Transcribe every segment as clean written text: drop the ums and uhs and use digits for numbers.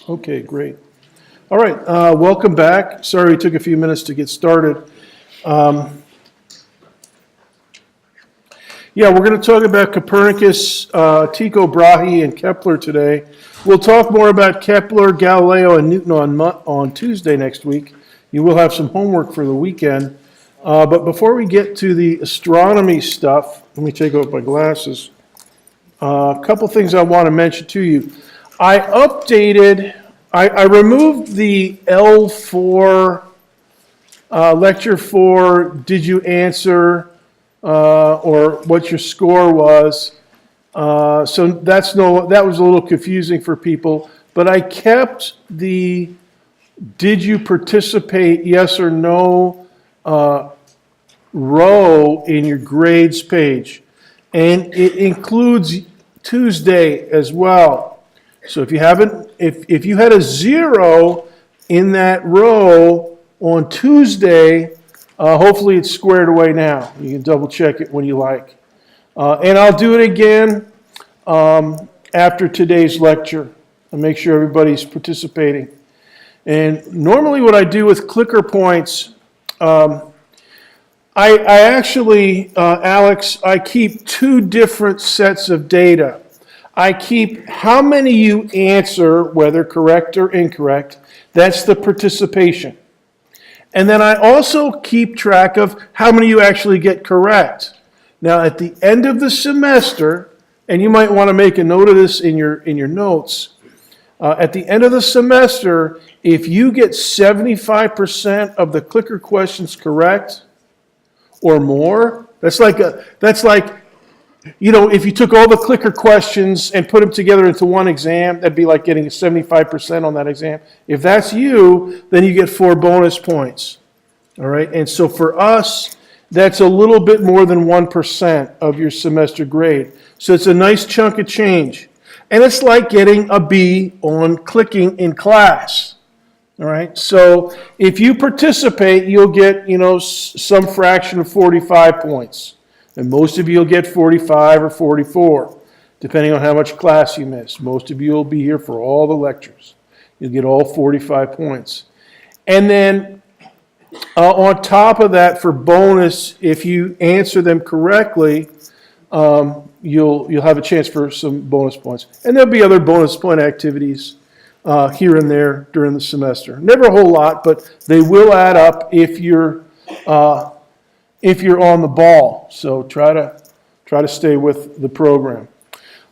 Okay, great. All right, welcome back. Sorry it took a few minutes to get started. Yeah, we're going to talk about Copernicus, Tycho Brahe, and Kepler today. We'll talk more about Kepler, Galileo, and Newton on Tuesday next week. You will have some homework for the weekend. But before we get to the astronomy stuff, let me take off my glasses. A couple things I want to mention to you. I removed the L4 lecture 4, did you answer, or what your score was. So that was a little confusing for people, but I kept the did you participate, yes or no, row in your grades page. And it includes Tuesday as well. So if you had a 0 in that row on Tuesday, hopefully it's squared away now. You can double check it when you like. And I'll do it again after today's lecture and make sure everybody's participating. And normally what I do with clicker points, I actually, Alex, I keep two different sets of data. I keep how many you answer, whether correct or incorrect. That's the participation. And then I also keep track of how many you actually get correct. Now, at the end of the semester, and you might want to make a note of this in your notes, at the end of the semester, if you get 75% of the clicker questions correct or more, that's like if you took all the clicker questions and put them together into one exam, that'd be like getting 75% on that exam. If that's you, then you get 4 bonus points. All right, and so for us, that's a little bit more than 1% of your semester grade. So it's a nice chunk of change. And it's like getting a B on clicking in class. All right, so if you participate, you'll get, some fraction of 45 points. And most of you will get 45 or 44, depending on how much class you miss. Most of you will be here for all the lectures. You'll get all 45 points. And then on top of that, for bonus, if you answer them correctly, you'll have a chance for some bonus points. And there'll be other bonus point activities here and there during the semester. Never a whole lot, but they will add up if you're on the ball. So try to stay with the program.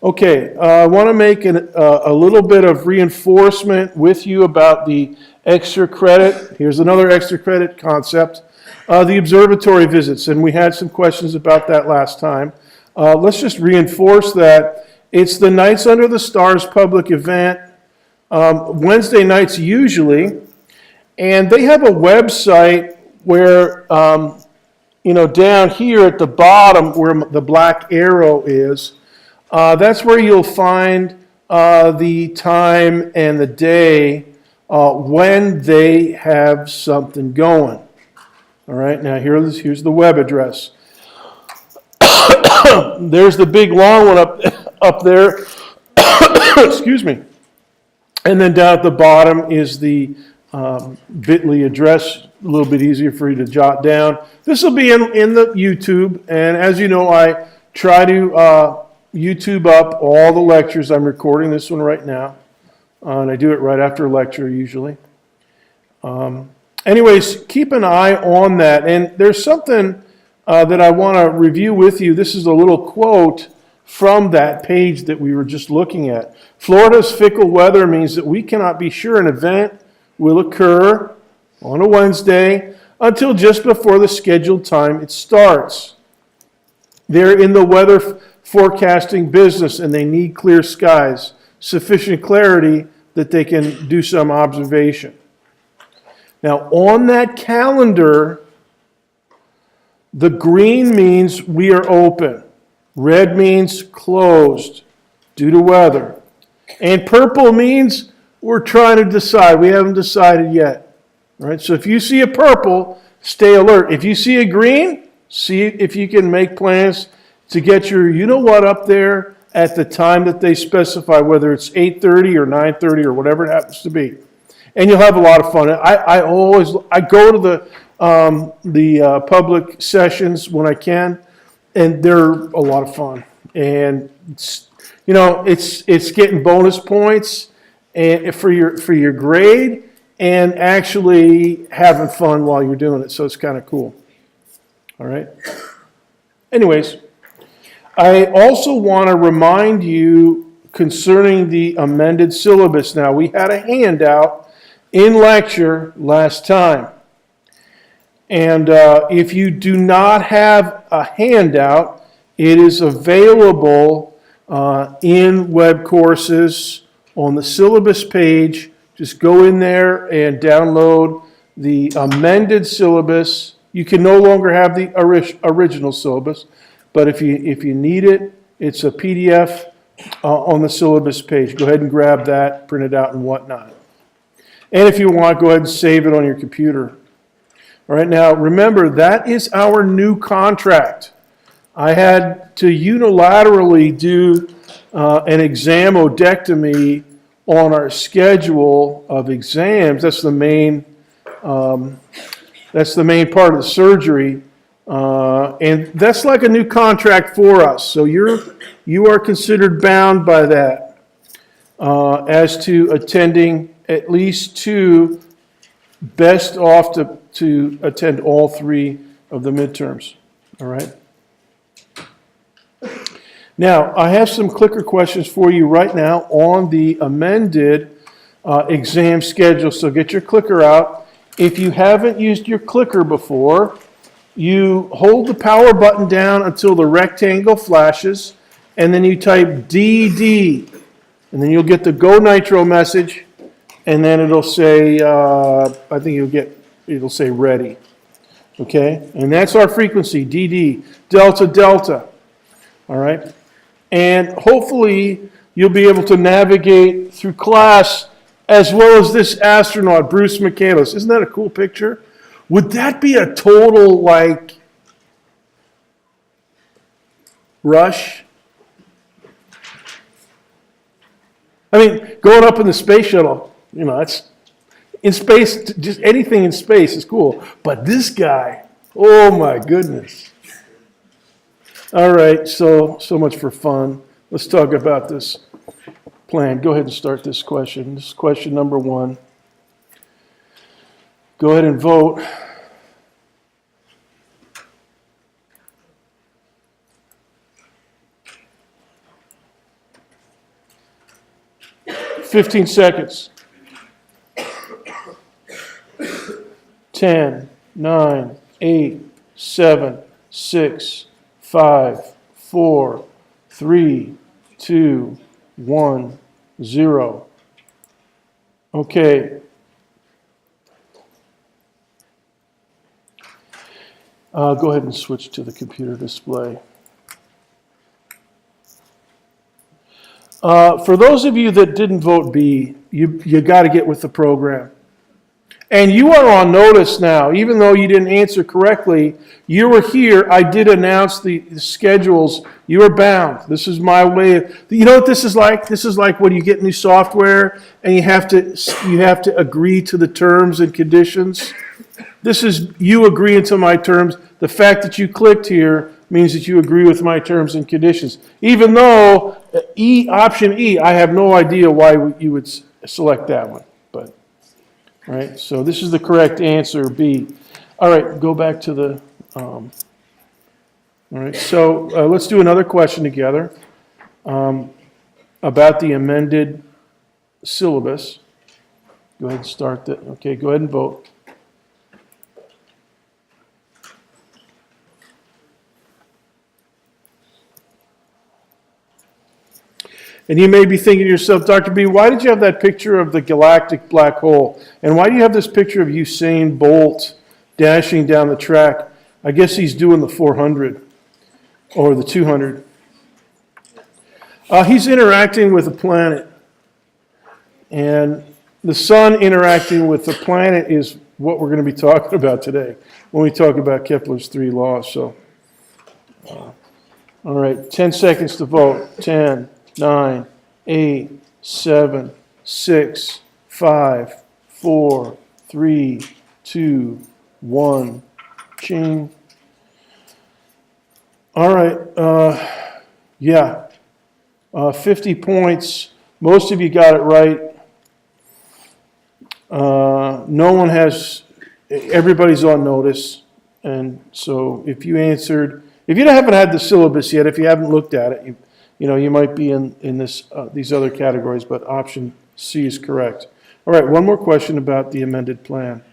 Okay, I want to make a little bit of reinforcement with you about the extra credit. Here's another extra credit concept. The observatory visits, and we had some questions about that last time. Let's just reinforce that. It's the Nights Under the Stars public event, Wednesday nights usually, and they have a website where, down here at the bottom where the black arrow is, that's where you'll find the time and the day when they have something going. All right, now here's the web address. There's the big long one up there. Excuse me. And then down at the bottom is the bit.ly address, a little bit easier for you to jot down. This will be in the YouTube, and as you know, I try to YouTube up all the lectures. I'm recording this one right now, and I do it right after a lecture usually. Anyways, keep an eye on that, and there's something that I want to review with you. This is a little quote from that page that we were just looking at. Florida's fickle weather means that we cannot be sure an event will occur on a Wednesday until just before the scheduled time it starts. They're in the weather forecasting business and they need clear skies, sufficient clarity that they can do some observation. Now, on that calendar, the green means we are open. Red means closed due to weather. And purple means we're trying to decide. We haven't decided yet. All right? So if you see a purple, stay alert. If you see a green, see if you can make plans to get your you-know-what up there at the time that they specify, whether it's 8:30 or 9:30 or whatever it happens to be. And you'll have a lot of fun. I go to the public sessions when I can, and they're a lot of fun. And it's getting bonus points and for your grade, and actually having fun while you're doing it. So it's kind of cool. All right. Anyways, I also want to remind you concerning the amended syllabus. Now, we had a handout in lecture last time. And if you do not have a handout, it is available in web courses on the syllabus page. Just go in there and download the amended syllabus. You can no longer have the original syllabus, but if you need it, it's a PDF on the syllabus page. Go ahead and grab that, print it out and whatnot. And if you want, go ahead and save it on your computer. All right, now remember, that is our new contract. I had to unilaterally do an examodectomy on our schedule of exams. That's the main part of the surgery. And that's like a new contract for us. So you are considered bound by that as to attending at least two, best off to attend all three of the midterms. All right? Now, I have some clicker questions for you right now on the amended exam schedule. So get your clicker out. If you haven't used your clicker before, you hold the power button down until the rectangle flashes, and then you type DD, and then you'll get the Go Nitro message, and then it'll say, it'll say ready. Okay? And that's our frequency, DD, Delta, Delta. All right? And hopefully you'll be able to navigate through class as well as this astronaut, Bruce Michaelis. Isn't that a cool picture? Would that be a total, rush? I mean, going up in the space shuttle, it's in space, just anything in space is cool. But this guy, oh my goodness. All right, so much for fun. Let's talk about this plan. Go ahead and start this question. This is question number 1. Go ahead and vote. "15 seconds. 10, 9, 8, 7, 6, 5, 4, 3, 2, 1, 0. Okay. Go ahead and switch to the computer display. For those of you that didn't vote B, you got to get with the program. And you are on notice now. Even though you didn't answer correctly, you were here. I did announce the schedules. You are bound. This is my way. You know what this is like? This is like when you get new software and you have to agree to the terms and conditions. This is you agreeing to my terms. The fact that you clicked here means that you agree with my terms and conditions. Even though option E, I have no idea why you would select that one. But all right, so this is the correct answer, B. All right, go back to the. All right, so let's do another question together about the amended syllabus. Go ahead and start that. Okay, go ahead and vote. And you may be thinking to yourself, Dr. B, why did you have that picture of the galactic black hole? And why do you have this picture of Usain Bolt dashing down the track? I guess he's doing the 400 or the 200. He's interacting with a planet. And the sun interacting with the planet is what we're going to be talking about today when we talk about Kepler's 3 laws. So All right, 10 seconds to vote. 10, 9, 8, 7, 6, 5, 4, 3, 2, 1. Ching. All right, yeah. 50 points. Most of you got it right. No one has, everybody's on notice. And so if you answered, if you haven't had the syllabus yet, if you haven't looked at it, you might be in this these other categories, but option C is correct. All right, one more question about the amended plan.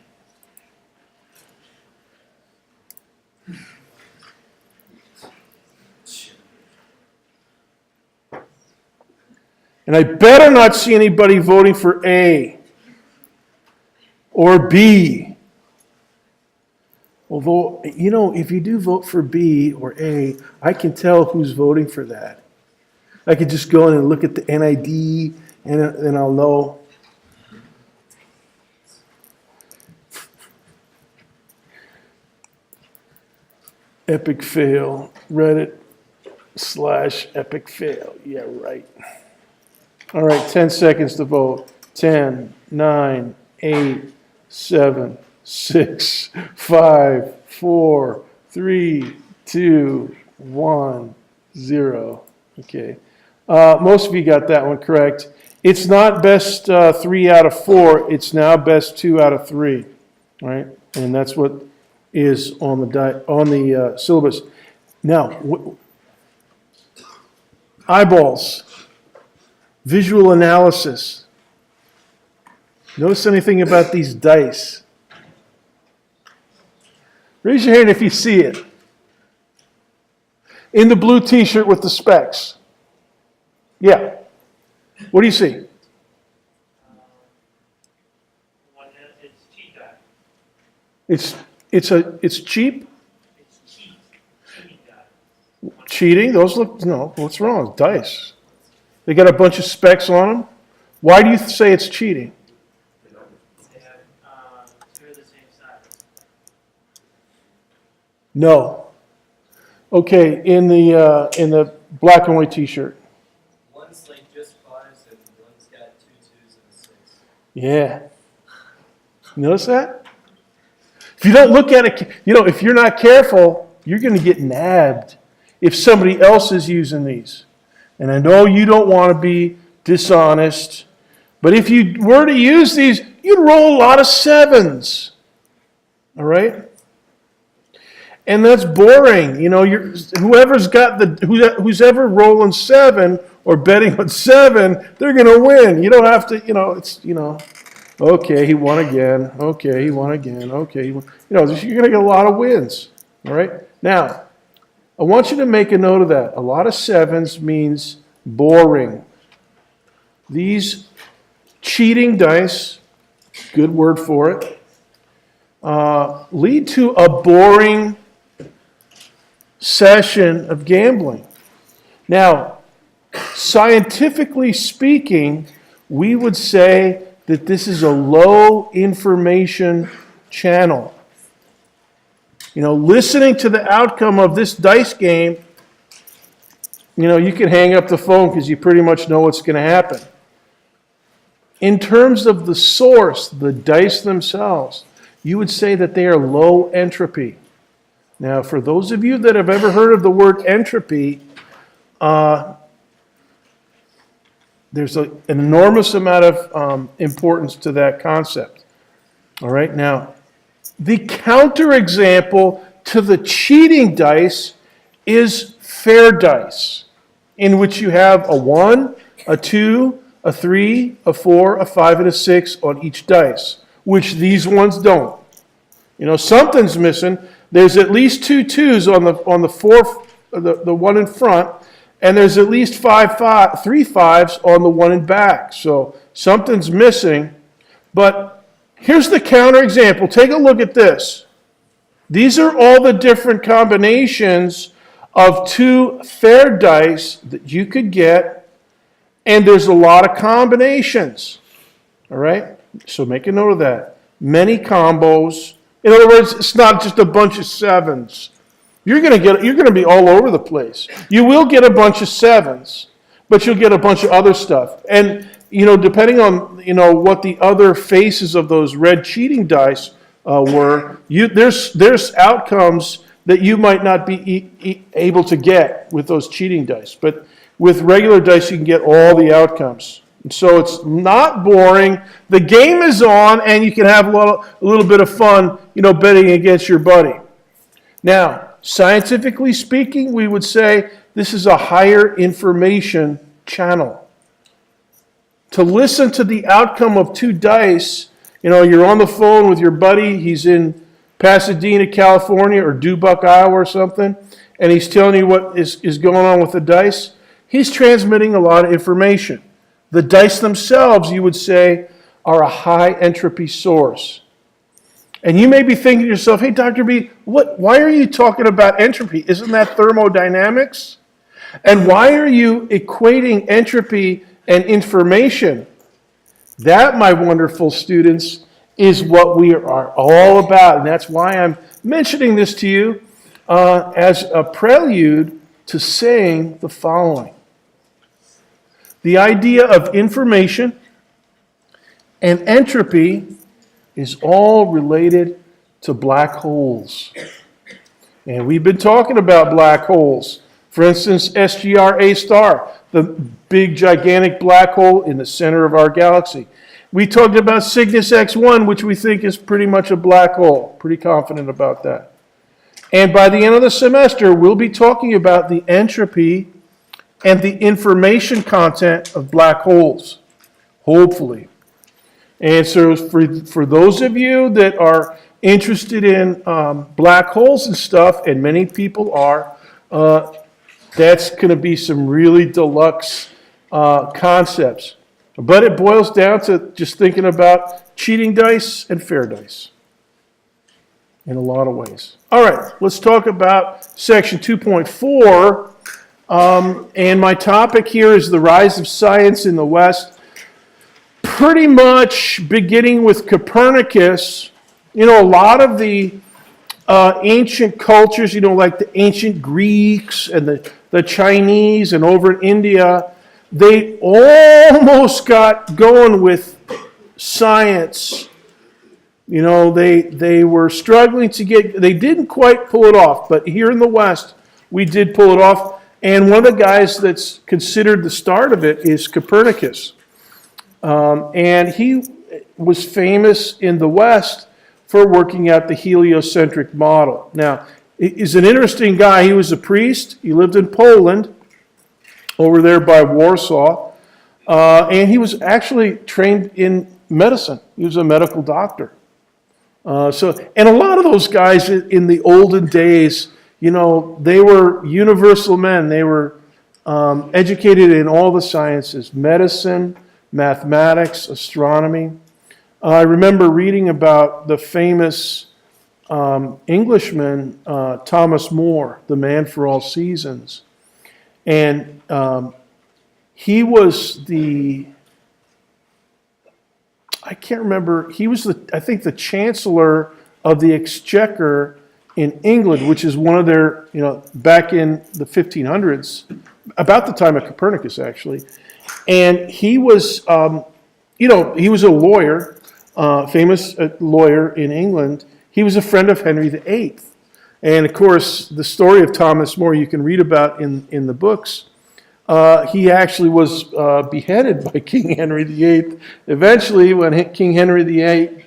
And I better not see anybody voting for A or B. Although, if you do vote for B or A, I can tell who's voting for that. I could just go in and look at the NID, and I'll know. Epic fail. Reddit/epic fail. Yeah, right. All right, 10 seconds to vote. 10, 9, 8, 7, 6, 5, 4, 3, 2, 1, 0. Okay. Most of you got that one correct. It's not best 3 out of 4. It's now best 2 out of 3. Right? And that's what is on the syllabus. Now, eyeballs. Visual analysis. Notice anything about these dice? Raise your hand if you see it. In the blue t-shirt with the specs. Yeah. What do you see? It's cheap die. It's cheap? It's cheap. Cheating die. Cheating? Those look, no, what's wrong? Dice. They got a bunch of specs on them. Why do you say it's cheating? They have 2 of the same size. No. Okay, in the black and white t-shirt. One's like just 5s and one's got 2 2s and a 6. Yeah. Notice that? If you don't look at it, if you're not careful, you're going to get nabbed if somebody else is using these. And I know you don't want to be dishonest, but if you were to use these, you'd roll a lot of 7s. All right? And that's boring. Whoever's who's ever rolling 7 or betting on 7, they're going to win. You don't have to, okay, he won again. Okay, he won again. Okay, he won. You're going to get a lot of wins. All right? Now, I want you to make a note of that. A lot of 7s means boring. These cheating dice, good word for it, lead to a boring session of gambling. Now, scientifically speaking, we would say that this is a low information channel. Listening to the outcome of this dice game, you can hang up the phone because you pretty much know what's going to happen. In terms of the source, the dice themselves, you would say that they are low entropy. Now, for those of you that have ever heard of the word entropy, there's an enormous amount of importance to that concept. All right, now, the counterexample to the cheating dice is fair dice, in which you have a 1, a 2, a 3, a 4, a 5, and a 6 on each dice, which these ones don't. Something's missing. There's at least 2 2s on the one in front, and there's at least 3 5s on the one in back. So something's missing. But here's the counterexample. Take a look at this. These are all the different combinations of 2 fair dice that you could get, and there's a lot of combinations. All right? So make a note of that. Many combos. In other words, it's not just a bunch of 7s. you're going to be all over the place. You will get a bunch of 7s, but you'll get a bunch of other stuff. And depending on what the other faces of those red cheating dice were, there's outcomes that you might not be able to get with those cheating dice. But with regular dice, you can get all the outcomes. And so it's not boring. The game is on, and you can have a little bit of fun, betting against your buddy. Now, scientifically speaking, we would say this is a higher information channel. To listen to the outcome of 2 dice, you're on the phone with your buddy, he's in Pasadena, California, or Dubuque, Iowa, or something, and he's telling you what is going on with the dice. He's transmitting a lot of information. The dice themselves, you would say, are a high entropy source. And you may be thinking to yourself, hey, Dr. B, why are you talking about entropy? Isn't that thermodynamics? And why are you equating entropy and information? That, my wonderful students, is what we are all about. And that's why I'm mentioning this to you as a prelude to saying the following. The idea of information and entropy is all related to black holes. And we've been talking about black holes. For instance, SGR-A star, the big gigantic black hole in the center of our galaxy. We talked about Cygnus X1, which we think is pretty much a black hole. Pretty confident about that. And by the end of the semester, we'll be talking about the entropy and the information content of black holes, hopefully. And so for those of you that are interested in black holes and stuff, and many people are, that's going to be some really deluxe concepts. But it boils down to just thinking about cheating dice and fair dice in a lot of ways. All right, let's talk about section 2.4. And my topic here is the rise of science in the West. Pretty much beginning with Copernicus, a lot of the ancient cultures, like the ancient Greeks and the Chinese and over in India, they almost got going with science. They were struggling they didn't quite pull it off, but here in the West, we did pull it off. And one of the guys that's considered the start of it is Copernicus. And he was famous in the West for working out the heliocentric model. Now, he's an interesting guy. He was a priest. He lived in Poland, over there by Warsaw. And he was actually trained in medicine. He was a medical doctor. And a lot of those guys in the olden days, they were universal men. They were educated in all the sciences, medicine, mathematics, astronomy. I remember reading about the famous Englishman, Thomas More, the man for all seasons. And he was I can't remember, he was I think the Chancellor of the Exchequer in England, which is one of their, back in the 1500s, about the time of Copernicus, actually. And he was, he was a lawyer, famous lawyer in England. He was a friend of Henry VIII. And of course, the story of Thomas More you can read about in the books. He actually was beheaded by King Henry VIII. Eventually, when King Henry VIII,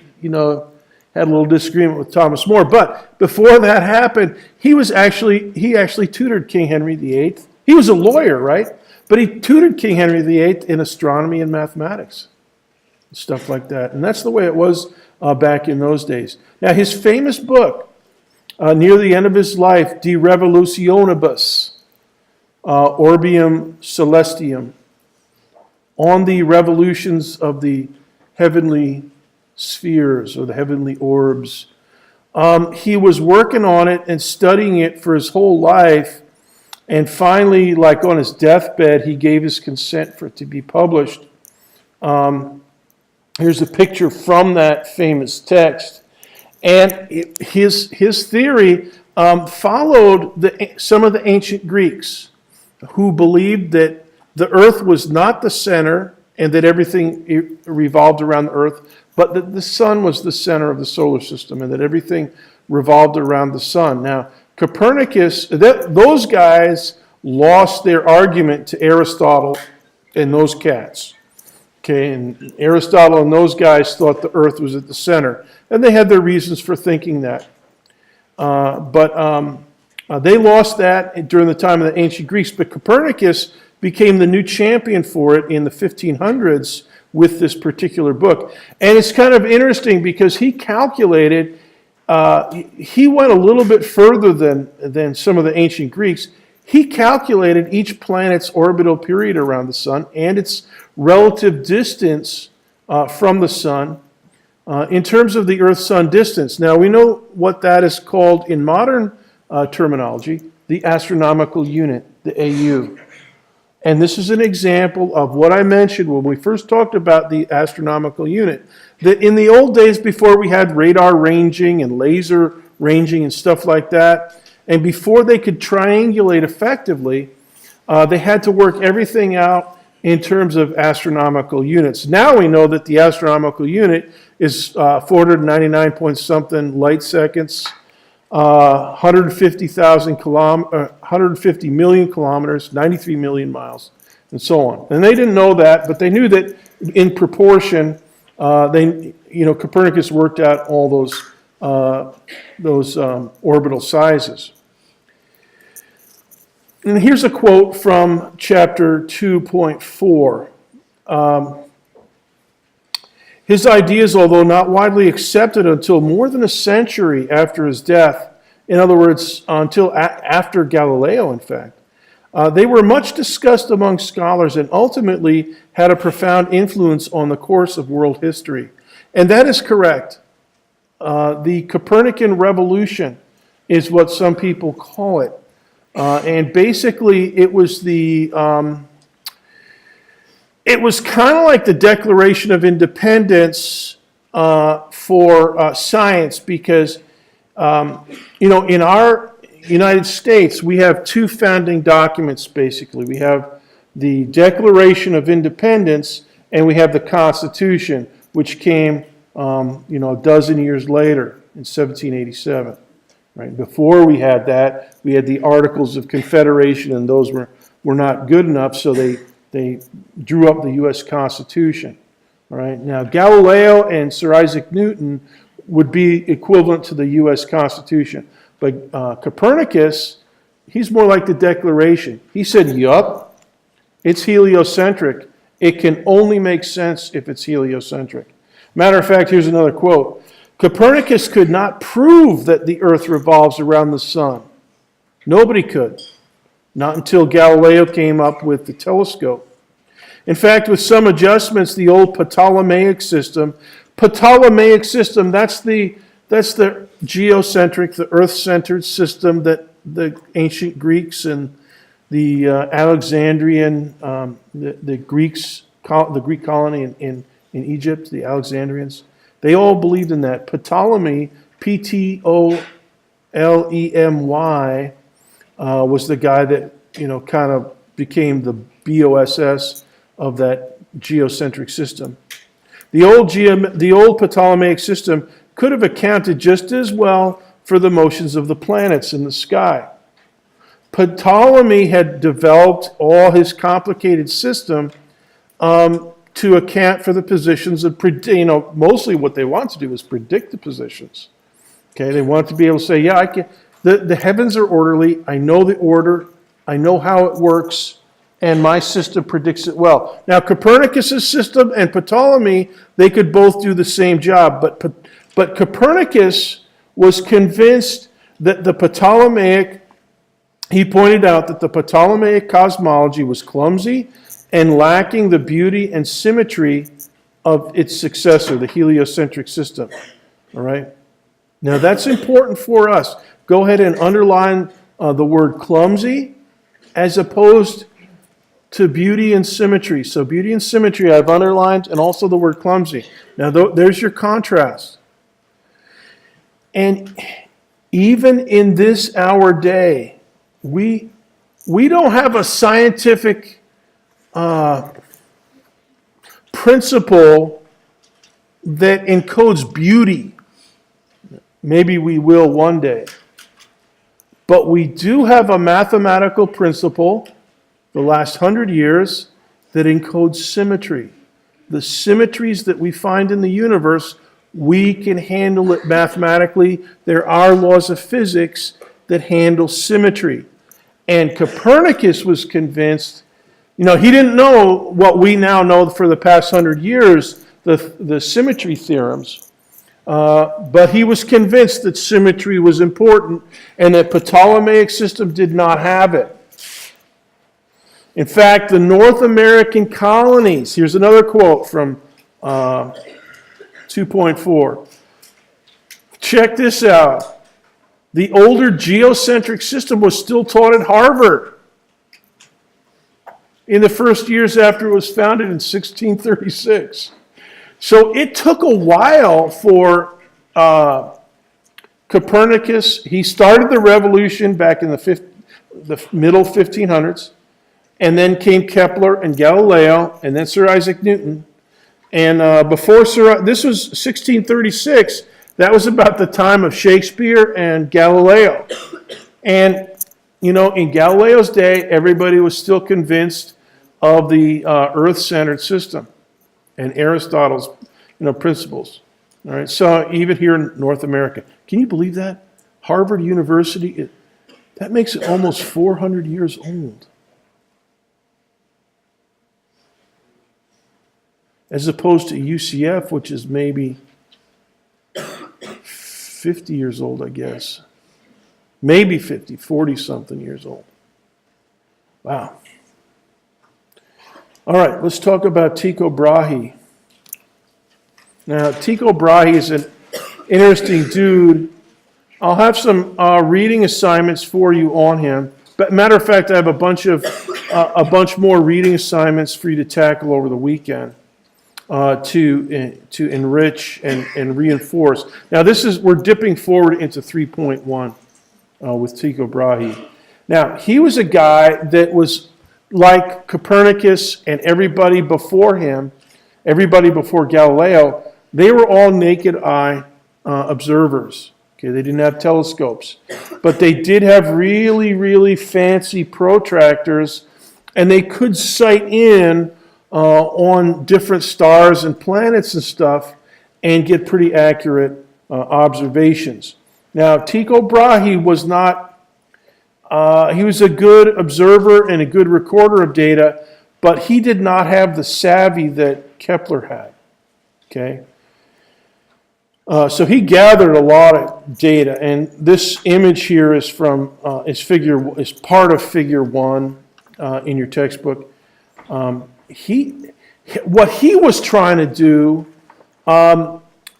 had a little disagreement with Thomas More. But before that happened, he actually tutored King Henry VIII. He was a lawyer, right? But he tutored King Henry VIII in astronomy and mathematics, stuff like that. And that's the way it was back in those days. Now, his famous book, near the end of his life, De Revolutionibus, Orbium Celestium, on the revolutions of the heavenly spheres or the heavenly orbs. He was working on it and studying it for his whole life. And finally, like on his deathbed, he gave his consent for it to be published. Here's a picture from that famous text. And his theory followed some of the ancient Greeks who believed that the earth was not the center and that everything revolved around the earth, but that the sun was the center of the solar system and that everything revolved around the sun. Now, Copernicus, those guys lost their argument to Aristotle and those cats. Okay, and Aristotle and those guys thought the earth was at the center, and they had their reasons for thinking that. But they lost that during the time of the ancient Greeks, but Copernicus became the new champion for it in the 1500s with this particular book. And it's kind of interesting because he calculated, he went a little bit further than some of the ancient Greeks. He calculated each planet's orbital period around the sun and its relative distance from the sun in terms of the Earth-Sun distance. Now, we know what that is called in modern terminology, the astronomical unit, the AU. And this is an example of what I mentioned when we first talked about the astronomical unit. That in the old days, before we had radar ranging and laser ranging and stuff like that, and before they could triangulate effectively, they had to work everything out in terms of astronomical units. Now we know that the astronomical unit is 499 point something light seconds, 150 million kilometers, 93 million miles, and so on. And they didn't know that, but they knew that in proportion, Copernicus worked out all those orbital sizes. And here's a quote from chapter 2.4. His ideas, although not widely accepted until more than a century after his death, in other words, until after Galileo, in fact, they were much discussed among scholars and ultimately had a profound influence on the course of world history. And that is correct. The Copernican revolution is what some people call it. And basically, it was it was kind of like the Declaration of Independence for science, because in our United States we have two founding documents. Basically, we have the Declaration of Independence and we have the Constitution, which came a dozen years later in 1787. Right. Before we had that, we had the Articles of Confederation, and those were not good enough, so they drew up the U.S. Constitution. All right. Now, Galileo and Sir Isaac Newton would be equivalent to the U.S. Constitution. But Copernicus, he's more like the Declaration. He said, yup, it's heliocentric. It can only make sense if it's heliocentric. Matter of fact, here's another quote. Copernicus could not prove that the earth revolves around the sun. Nobody could. Not until Galileo came up with the telescope. In fact, with some adjustments, the old Ptolemaic system, that's the geocentric, the earth-centered system that the ancient Greeks and the Alexandrian, the Greek colony in Egypt, the Alexandrians, they all believed in that. Ptolemy, Ptolemy, was the guy that kind of became the BOSS of that geocentric system. The old Ptolemaic system could have accounted just as well for the motions of the planets in the sky. Ptolemy had developed all his complicated system to account for the positions of, mostly what they want to do is predict the positions. Okay, they want to be able to say, yeah, the heavens are orderly, I know the order, I know how it works, and my system predicts it well. Now, Copernicus' system and Ptolemy, they could both do the same job, but Copernicus was convinced that the Ptolemaic, he pointed out that the Ptolemaic cosmology was clumsy and lacking the beauty and symmetry of its successor, the heliocentric system. All right? Now, that's important for us. Go ahead and underline the word clumsy as opposed to beauty and symmetry. So beauty and symmetry I've underlined, and also the word clumsy. Now, there's your contrast. And, even in this our day, we don't have a scientific principle that encodes beauty. Maybe we will one day. But we do have a mathematical principle, the last 100 years, that encodes symmetry. The symmetries that we find in the universe, we can handle it mathematically. There are laws of physics that handle symmetry. And Copernicus was convinced, he didn't know what we now know for the past 100 years, the symmetry theorems. But he was convinced that symmetry was important and that Ptolemaic system did not have it. In fact, the North American colonies, here's another quote from 2.4. Check this out. The older geocentric system was still taught at Harvard in the first years after it was founded in 1636. So it took a while for Copernicus. He started the revolution back in the middle 1500s, and then came Kepler and Galileo, and then Sir Isaac Newton. And this was 1636. That was about the time of Shakespeare and Galileo. And, in Galileo's day, everybody was still convinced of the earth-centered system and Aristotle's principles. All right, so even here in North America. Can you believe that? Harvard University, that makes it almost 400 years old. As opposed to UCF, which is maybe 50 years old, I guess. Maybe 50, 40-something years old. Wow. All right, let's talk about Tycho Brahe. Now, Tycho Brahe is an interesting dude. I'll have some reading assignments for you on him. But matter of fact, I have a bunch more reading assignments for you to tackle over the weekend to enrich and reinforce. Now, we're dipping forward into 3.1 with Tycho Brahe. Now, he was a guy that was like Copernicus and everybody before him, everybody before Galileo. They were all naked eye observers. Okay, they didn't have telescopes, but they did have really, really fancy protractors, and they could sight in on different stars and planets and stuff and get pretty accurate observations. Now, Tycho Brahe was not, he was a good observer and a good recorder of data, but he did not have the savvy that Kepler had. Okay? So he gathered a lot of data, and this image here is from is part of Figure 1 in your textbook. What he was trying to do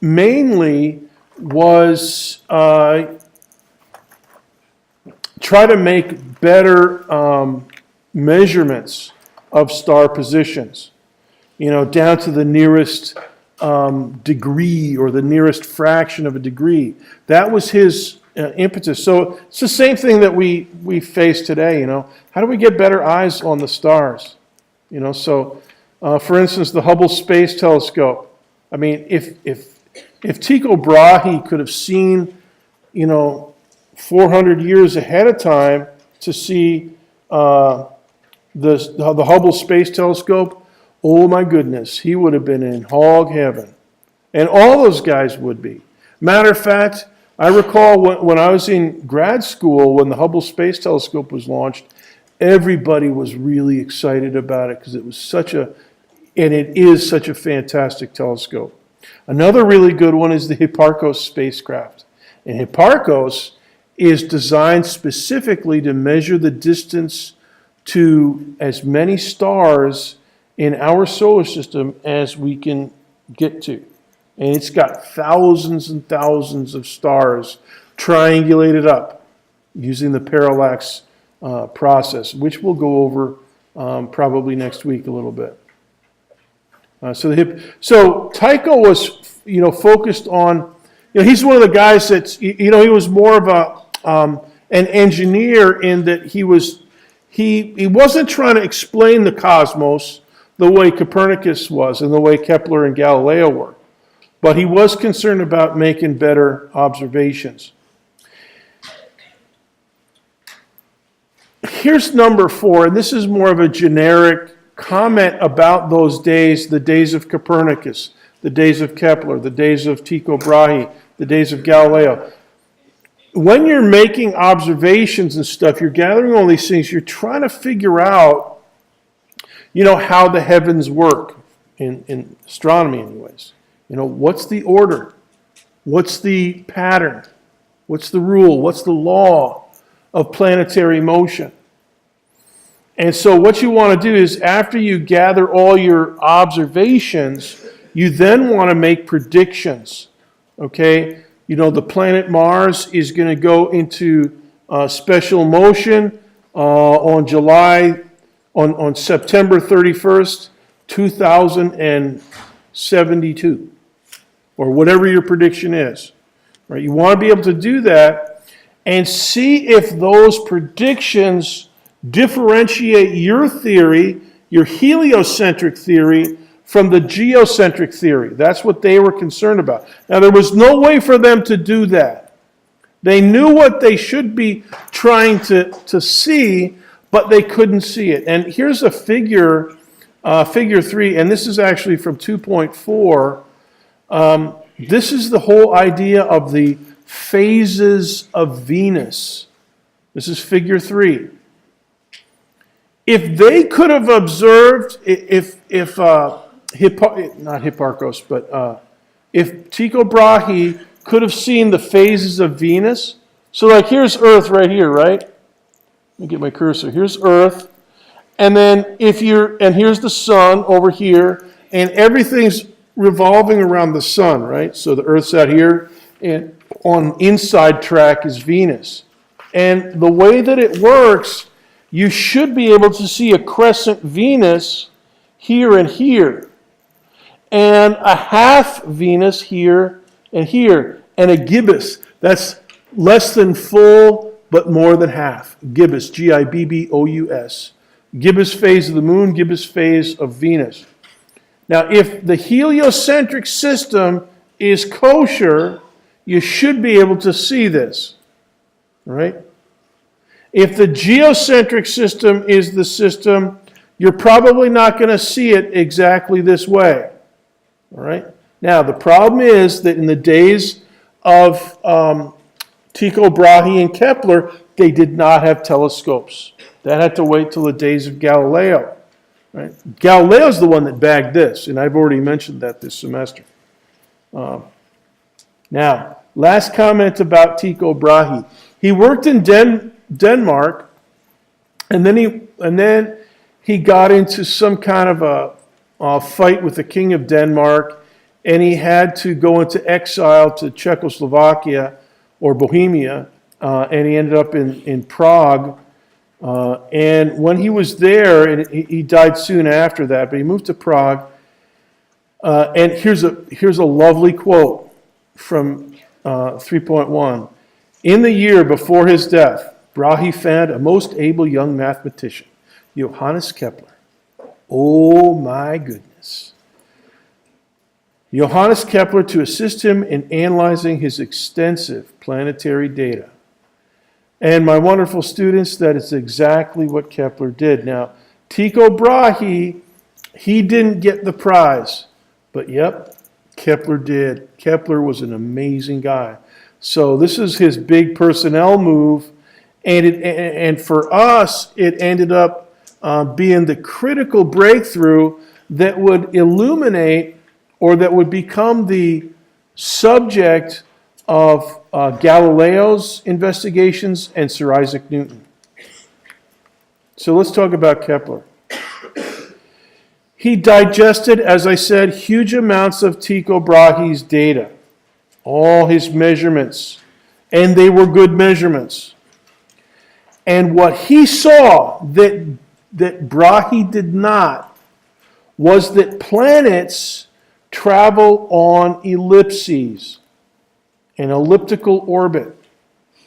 mainly was try to make better measurements of star positions, down to the nearest degree or the nearest fraction of a degree. That was his impetus. So it's the same thing that we face today. How do we get better eyes on the stars? So for instance, the Hubble Space Telescope. I mean, if Tycho Brahe could have seen, 400 years ahead of time to see the Hubble Space Telescope, oh my goodness, he would have been in hog heaven. And all those guys would be. Matter of fact, I recall when I was in grad school, when the Hubble Space Telescope was launched, everybody was really excited about it because it is such a fantastic telescope. Another really good one is the Hipparcos spacecraft. And Hipparcos is designed specifically to measure the distance to as many stars in our solar system as we can get to. And it's got thousands and thousands of stars triangulated up using the parallax process, which we'll go over probably next week a little bit. So Tycho was, focused on he's one of the guys that's, he was more of an engineer in that he wasn't trying to explain the cosmos the way Copernicus was and the way Kepler and Galileo were. But he was concerned about making better observations. Here's number 4, and this is more of a generic comment about those days, the days of Copernicus, the days of Kepler, the days of Tycho Brahe, the days of Galileo. When you're making observations and stuff, you're gathering all these things, you're trying to figure out, how the heavens work, in astronomy anyways. What's the order? What's the pattern? What's the rule? What's the law of planetary motion? And so what you want to do is, after you gather all your observations, you then want to make predictions. Okay? The planet Mars is going to go into special motion on September 31st, 2072, or whatever your prediction is. Right? You want to be able to do that and see if those predictions differentiate your theory, your heliocentric theory, from the geocentric theory. That's what they were concerned about. Now, there was no way for them to do that. They knew what they should be trying to see, but they couldn't see it. And here's a figure 3, and this is actually from 2.4. This is the whole idea of the phases of Venus. This is figure 3. If they could have observed, if Tycho Brahe could have seen the phases of Venus, so like here's Earth right here, right? Let me get my cursor. Here's Earth, and then here's the sun over here, and everything's revolving around the sun, right? So the Earth's out here, and on inside track is Venus. And the way that it works, you should be able to see a crescent Venus here and here, and a half Venus here and here, and a gibbous. That's less than full, but more than half. Gibbous, Gibbous. Gibbous phase of the moon, gibbous phase of Venus. Now, if the heliocentric system is kosher, you should be able to see this, right? If the geocentric system is the system, you're probably not going to see it exactly this way. All right? Now, the problem is that in the days of Tycho Brahe and Kepler, they did not have telescopes. That had to wait till the days of Galileo. Right? Galileo's the one that bagged this, and I've already mentioned that this semester. Now, last comment about Tycho Brahe. He worked in Denmark, and then he got into some kind of a fight with the king of Denmark, and he had to go into exile to Czechoslovakia or Bohemia, and he ended up in Prague. And when he was there, and he died soon after that, but he moved to Prague. And here's a lovely quote from 3.1. In the year before his death, Brahe found a most able young mathematician, Johannes Kepler. Oh my goodness. Johannes Kepler to assist him in analyzing his extensive planetary data. And my wonderful students, that is exactly what Kepler did. Now, Tycho Brahe, he didn't get the prize, but yep, Kepler did. Kepler was an amazing guy. So this is his big personnel move, and for us, it ended up being the critical breakthrough that would illuminate, or that would become the subject of Galileo's investigations and Sir Isaac Newton. So let's talk about Kepler. He digested, as I said, huge amounts of Tycho Brahe's data, all his measurements, and they were good measurements. And what he saw that Brahe did not was that planets travel on ellipses. an elliptical orbit.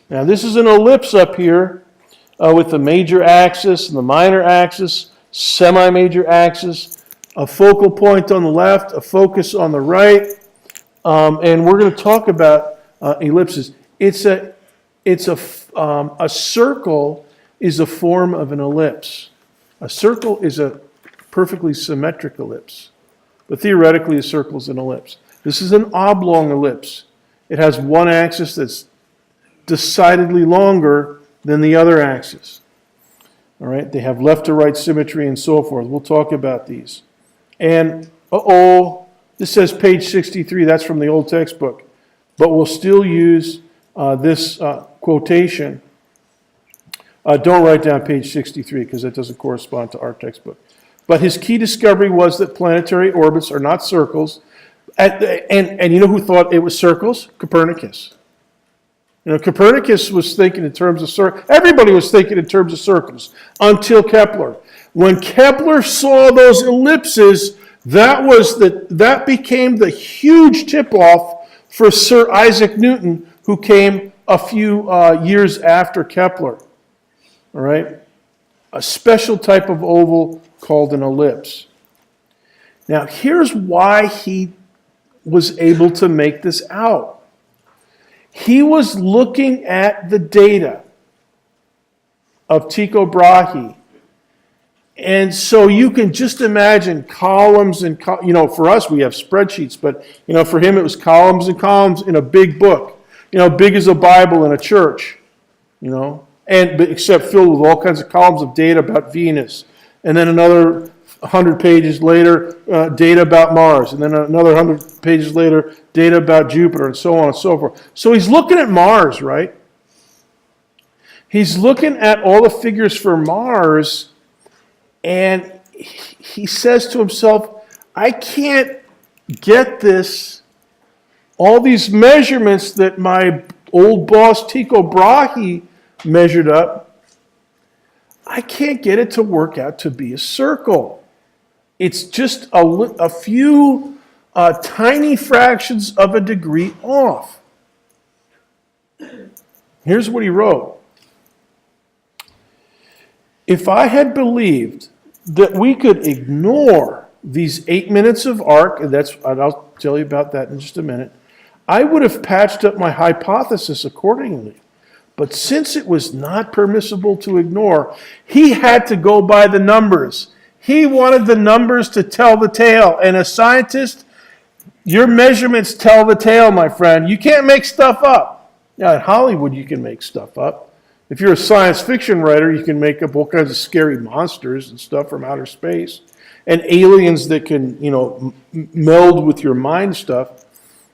Now this is an ellipse up here with the major axis and the minor axis, semi-major axis, a focal point on the left, a focus on the right, and we're going to talk about ellipses. A circle is a form of an ellipse. A circle is a perfectly symmetric ellipse, but theoretically a circle is an ellipse. This is an oblong ellipse. It has one axis that's decidedly longer than the other axis. All right, they have left to right symmetry and so forth. We'll talk about these. And, this says page 63. That's from the old textbook. But we'll still use this quotation. Don't write down page 63 because that doesn't correspond to our textbook. But his key discovery was that planetary orbits are not circles. And you know who thought it was circles? Copernicus. You know, Copernicus was thinking in terms of circles. Everybody was thinking in terms of circles until Kepler. When Kepler saw those ellipses, that became the huge tip-off for Sir Isaac Newton, who came a few years after Kepler. All right? A special type of oval called an ellipse. Now, here's why he was able to make this out. He was looking at the data of Tycho Brahe. And so you can just imagine columns and, for us we have spreadsheets, but, for him it was columns and columns in a big book, big as a Bible in a church, except filled with all kinds of columns of data about Venus. And then another 100 pages later, data about Mars. And then another 100 pages later, data about Jupiter, and so on and so forth. So he's looking at Mars, right? He's looking at all the figures for Mars, and he says to himself, I can't get this, all these measurements that my old boss Tycho Brahe measured up, I can't get it to work out to be a circle. It's just a few tiny fractions of a degree off. Here's what he wrote. If I had believed that we could ignore these 8 minutes of arc, and I'll tell you about that in just a minute, I would have patched up my hypothesis accordingly. But since it was not permissible to ignore, he had to go by the numbers. He wanted the numbers to tell the tale. And as a scientist, your measurements tell the tale, my friend. You can't make stuff up. Now, in Hollywood, you can make stuff up. If you're a science fiction writer, you can make up all kinds of scary monsters and stuff from outer space. And aliens that can, meld with your mind stuff.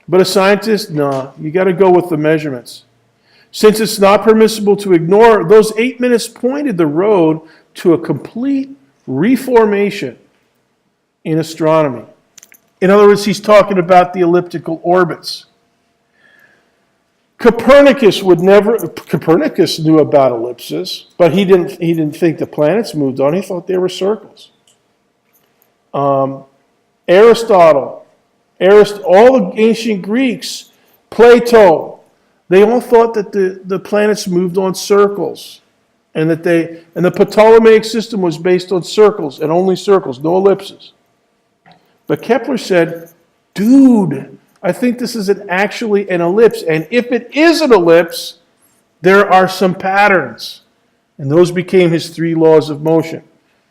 But a scientist, no. You got to go with the measurements. Since it's not permissible to ignore, those 8 minutes pointed the road to a complete reformation in astronomy. In other words, he's talking about the elliptical orbits. Copernicus knew about ellipses, but he didn't think the planets moved on. He thought they were circles. Aristotle, all the ancient Greeks, Plato, they all thought that the planets moved on circles. And the Ptolemaic system was based on circles and only circles, no ellipses. But Kepler said, dude, I think this is actually an ellipse. And if it is an ellipse, there are some patterns. And those became his 3 laws of motion.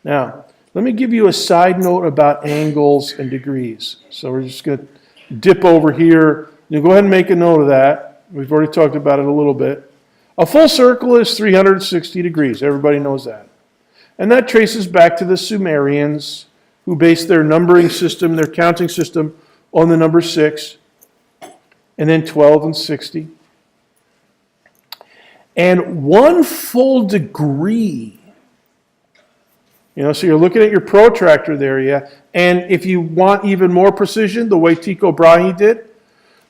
Now, let me give you a side note about angles and degrees. So we're just going to dip over here. You go ahead and make a note of that. We've already talked about it a little bit. A full circle is 360 degrees. Everybody knows that. And that traces back to the Sumerians, who based their numbering system, their counting system, on the number 6, and then 12 and 60. And 1 full degree, so you're looking at your protractor there, yeah? And if you want even more precision, the way Tycho Brahe did,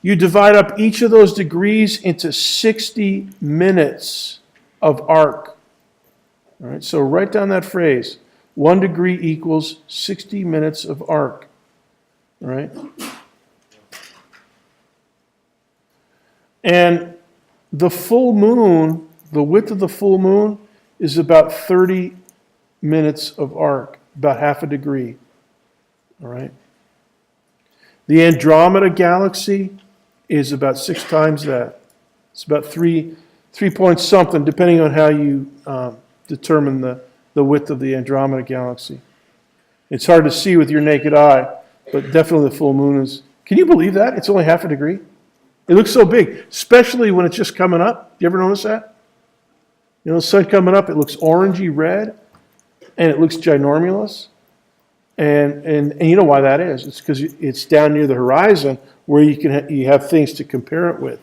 you divide up each of those degrees into 60 minutes of arc. All right, so write down that phrase. 1 degree equals 60 minutes of arc. All right? And the full moon, the width of the full moon is about 30 minutes of arc, about half a degree. All right? The Andromeda galaxy is about 6 times that. It's about 3 point something, depending on how you determine the width of the Andromeda galaxy. It's hard to see with your naked eye, but definitely the full moon is. Can you believe that? It's only half a degree. It looks so big, especially when it's just coming up. Do you ever notice that? You know, the sun coming up, it looks orangey red, and it looks ginormous. And you know why that is? It's because it's down near the horizon where you have things to compare it with.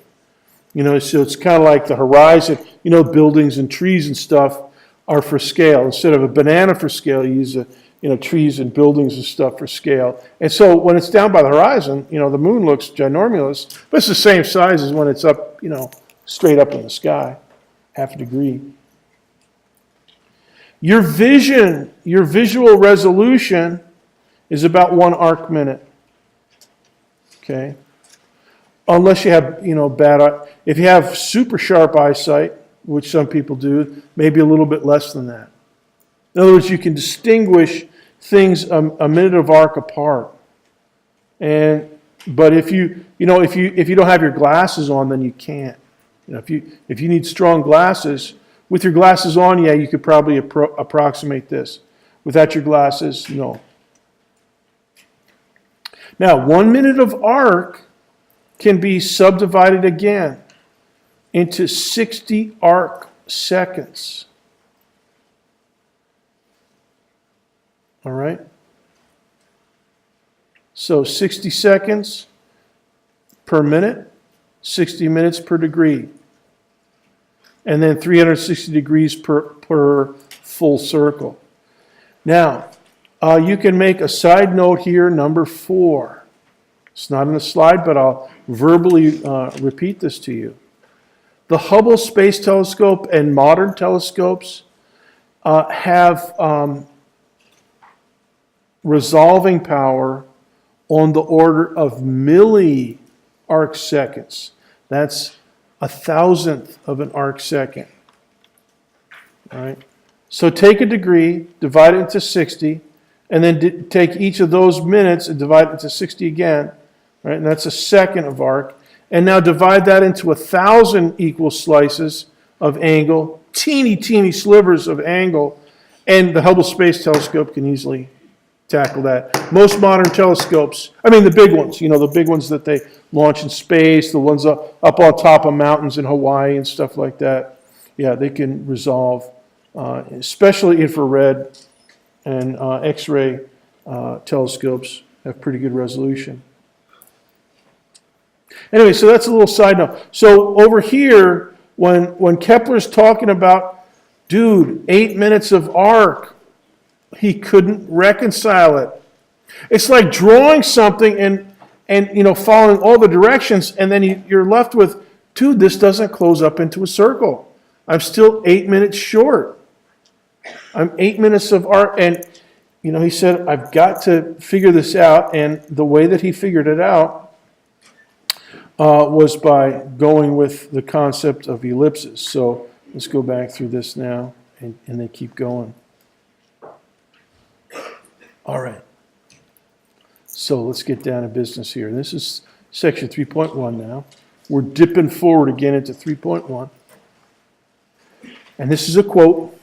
You know, so it's kind of like the horizon. You know, buildings and trees and stuff are for scale. Instead of a banana for scale, you use trees and buildings and stuff for scale. And so when it's down by the horizon, you know, the moon looks ginormous, but it's the same size as when it's up, you know, straight up in the sky, half a degree. Your vision, your visual resolution is about 1 arc minute. Okay? Unless you have, you know, if you have super sharp eyesight, which some people do, maybe a little bit less than that. In other words, you can distinguish things a minute of arc apart. But if you don't have your glasses on, then you can't. You know, if you need strong glasses, with your glasses on, yeah, you could probably approximate this. Without your glasses, no. Now, 1 minute of arc can be subdivided again into 60 arc seconds. All right? So 60 seconds per minute, 60 minutes per degree. And then 360 degrees per full circle. Now, you can make a side note here, number 4. It's not in the slide, but I'll verbally repeat this to you. The Hubble Space Telescope and modern telescopes have resolving power on the order of milli-arc seconds. That's 1,000th of an arc second. All right? So take a degree, divide it into 60, and then take each of those minutes and divide it into 60 again. Right? And that's a second of arc. And now divide that into 1,000 equal slices of angle, teeny slivers of angle, and the Hubble Space Telescope can easily tackle that. Most modern telescopes, I mean the big ones, you know, the big ones that they launch in space, the ones up on top of mountains in Hawaii and stuff like that, yeah, they can resolve, especially infrared and X-ray telescopes have pretty good resolution. Anyway, so that's a little side note. So over here, when Kepler's talking about, dude, 8 minutes of arc, he couldn't reconcile it. It's like drawing something and you know, following all the directions, and then you're left with, dude, this doesn't close up into a circle. I'm still 8 minutes short. I'm 8 minutes of arc, and you know, he said, I've got to figure this out, and the way that he figured it out was by going with the concept of ellipses. So let's go back through this now, and then keep going. All right. So let's get down to business here. This is section 3.1 now. We're dipping forward again into 3.1. And this is a quote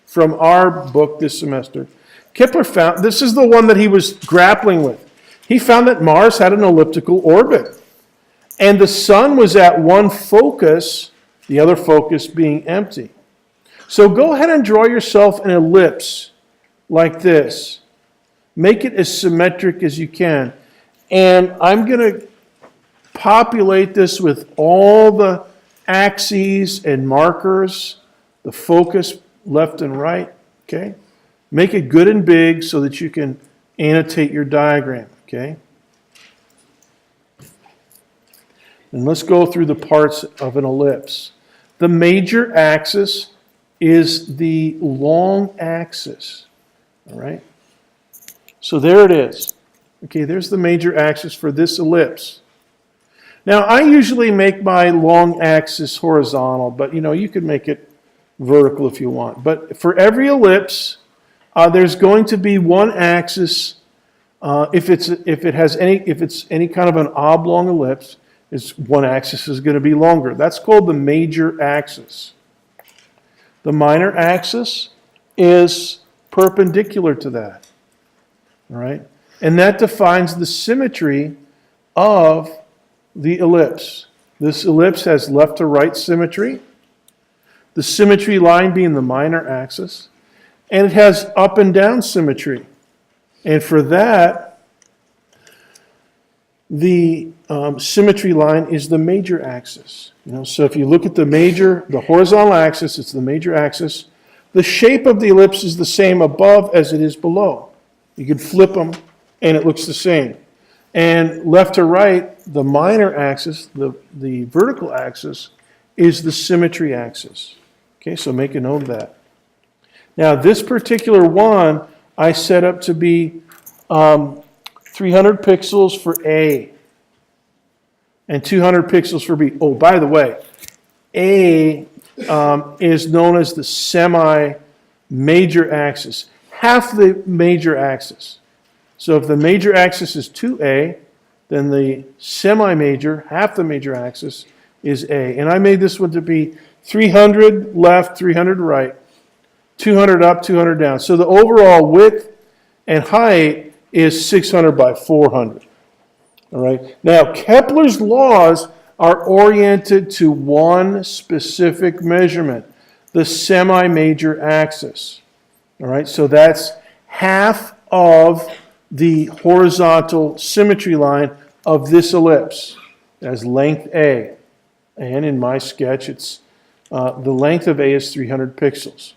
from our book this semester. Kepler found, this is the one that he was grappling with. He found that Mars had an elliptical orbit. And the sun was at one focus, the other focus being empty. So go ahead and draw yourself an ellipse like this. Make it as symmetric as you can. And I'm going to populate this with all the axes and markers, the focus left and right. Okay? Make it good and big so that you can annotate your diagram. Okay? And let's go through the parts of an ellipse. The major axis is the long axis. All right? So there it is. Okay, there's the major axis for this ellipse. Now, I usually make my long axis horizontal, but you could make it vertical if you want. But for every ellipse, there's going to be one axis. If it's any kind of an oblong ellipse, one axis is going to be longer. That's called the major axis. The minor axis is perpendicular to that. All right? And that defines the symmetry of the ellipse. This ellipse has left to right symmetry, the symmetry line being the minor axis, and it has up and down symmetry. And for that, the symmetry line is the major axis. So if you look at the horizontal axis, it's the major axis. The shape of the ellipse is the same above as it is below. You can flip them, and it looks the same. And left to right, the minor axis, the vertical axis, is the symmetry axis. Okay, so make a note of that. Now, this particular one, I set up to be 300 pixels for A and 200 pixels for B. Oh, by the way, A is known as the semi-major axis, half the major axis. So if the major axis is 2A, then the semi-major, half the major axis, is A. And I made this one to be 300 left, 300 right, 200 up, 200 down. So the overall width and height is 600 by 400. All right. Now, Kepler's laws are oriented to one specific measurement, the semi-major axis. All right. So that's half of the horizontal symmetry line of this ellipse. As length A. And in my sketch, it's the length of A is 300 pixels.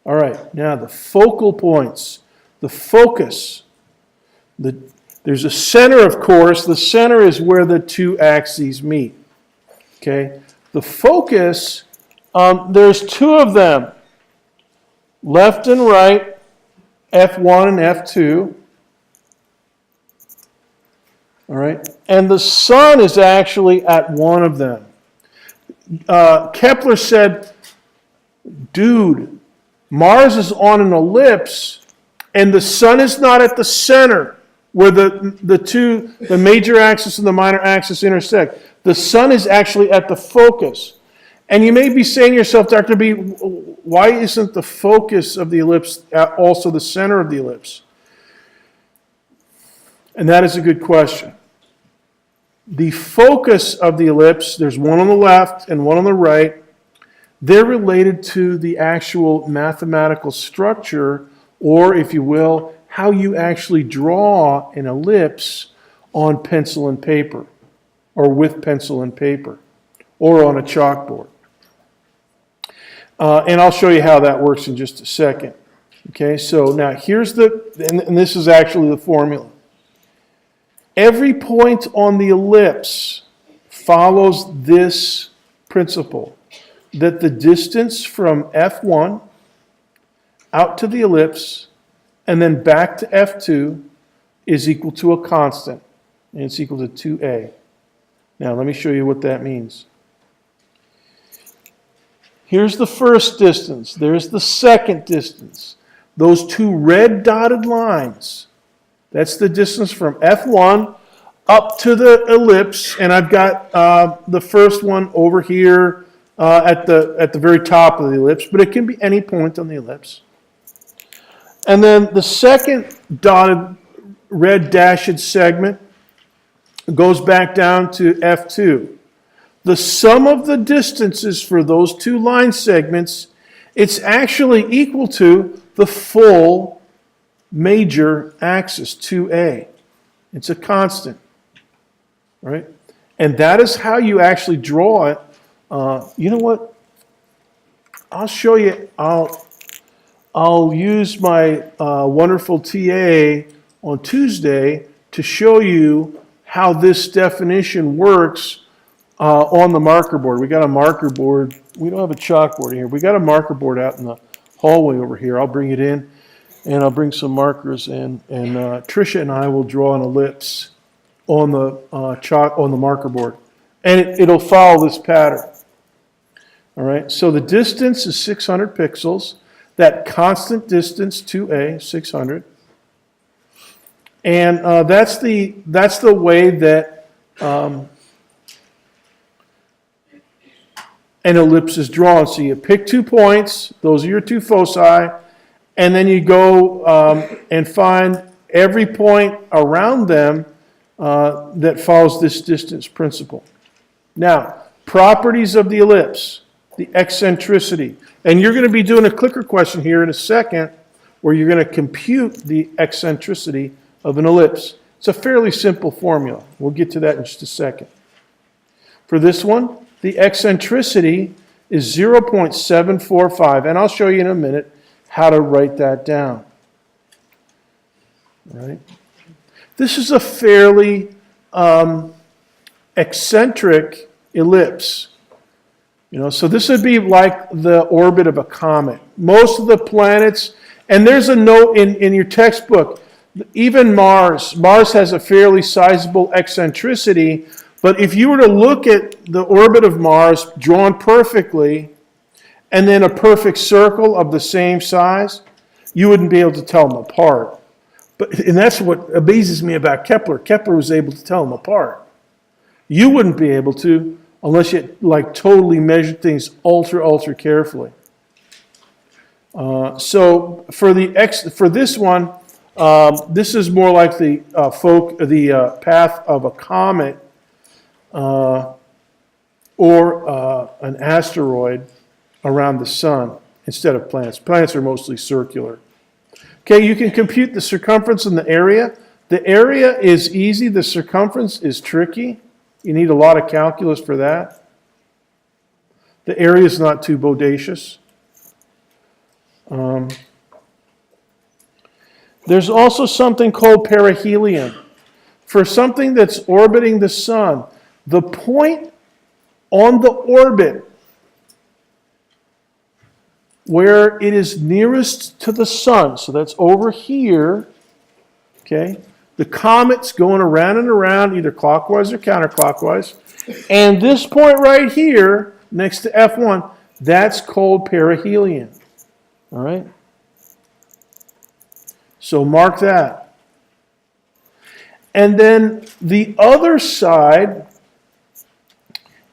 All right. Now, the focal points, the focus. There's a center, of course. The center is where the two axes meet. Okay? The focus, there's two of them. Left and right, F1 and F2. All right? And the sun is actually at one of them. Kepler said, dude, Mars is on an ellipse, and the sun is not at the center where the major axis and the minor axis intersect. The sun is actually at the focus. And you may be saying to yourself, Dr. B, why isn't the focus of the ellipse also the center of the ellipse? And that is a good question. The focus of the ellipse, there's one on the left and one on the right. They're related to the actual mathematical structure, or if you will, how you actually draw an ellipse on pencil and paper, or with pencil and paper, or on a chalkboard. And I'll show you how that works in just a second. Okay, so now here's and this is actually the formula. Every point on the ellipse follows this principle, that the distance from F1 out to the ellipse and then back to F2 is equal to a constant, and it's equal to 2a. Now, let me show you what that means. Here's the first distance. There's the second distance. Those two red dotted lines, that's the distance from F1 up to the ellipse, and I've got the first one over here at the very top of the ellipse, but it can be any point on the ellipse. And then the second dotted red dashed segment goes back down to F2. The sum of the distances for those two line segments, it's actually equal to the full major axis, 2a. It's a constant, right? And that is how you actually draw it. You know what? I'll show you. I'll use my wonderful TA on Tuesday to show you how this definition works on the marker board. We got a marker board. We don't have a chalkboard here. We got a marker board out in the hallway over here. I'll bring it in, and I'll bring some markers, and Tricia and I will draw an ellipse on the marker board. And it'll follow this pattern. All right, so the distance is 600 pixels. That constant distance, 2a, 600. And that's the way that an ellipse is drawn. So you pick 2 points, those are your 2 foci, and then you go and find every point around them that follows this distance principle. Now, properties of the ellipse, the eccentricity. And you're going to be doing a clicker question here in a second where you're going to compute the eccentricity of an ellipse. It's a fairly simple formula. We'll get to that in just a second. For this one, the eccentricity is 0.745, and I'll show you in a minute how to write that down. All right. This is a fairly eccentric ellipse. So this would be like the orbit of a comet. Most of the planets, and there's a note in your textbook, even Mars has a fairly sizable eccentricity, but if you were to look at the orbit of Mars drawn perfectly, and then a perfect circle of the same size, you wouldn't be able to tell them apart. And that's what amazes me about Kepler. Kepler was able to tell them apart. You wouldn't be able to unless you totally measure things ultra carefully. So for this one, this is more like the path of a comet or an asteroid around the sun instead of planets. Planets are mostly circular. Okay, you can compute the circumference and the area. The area is easy. The circumference is tricky. You need a lot of calculus for that. The area is not too bodacious. There's also something called perihelion. For something that's orbiting the sun, the point on the orbit where it is nearest to the sun, so that's over here, okay? The comet's going around and around, either clockwise or counterclockwise. And this point right here, next to F1, that's called perihelion. All right? So mark that. And then the other side